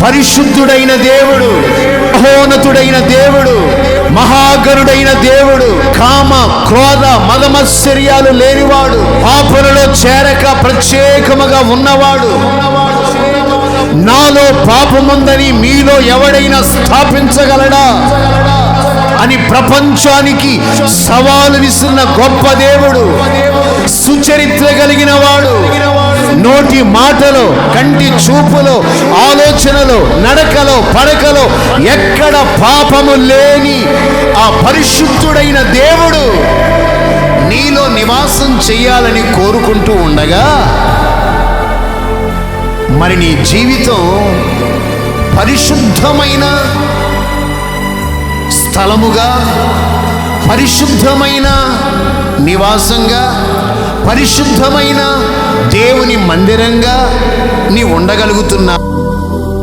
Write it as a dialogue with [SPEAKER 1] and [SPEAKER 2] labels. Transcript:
[SPEAKER 1] పరిశుద్ధుడైన దేవుడు, మహోన్నతుడైన దేవుడు, మహాగణుడైన దేవుడు, కామ క్రోధ మదమత్సర్యాలు లేనివాడు, పాపములలో చేరక ప్రత్యేకముగా ఉన్నవాడు, నాలో పాపముందని మీలో ఎవడైనా స్థాపించగలడా అని ప్రపంచానికి సవాలు విసున్న గొప్ప దేవుడు, సుచరిత్ర కలిగిన వాడు, నోటి మాటలో, కంటి చూపులో, ఆలోచనలో, నడకలో, పడకలో ఎక్కడ పాపము లేని ఆ పరిశుద్ధుడైన దేవుడు నీలో నివాసం చెయ్యాలని కోరుకుంటూ ఉండగా, మరి నీ జీవితం పరిశుద్ధమైన స్థలముగా, పరిశుద్ధమైన నివాసంగా, పరిశుద్ధమైన దేవుని మందిరంగా నీ ఉండగలుగుతున్నావు.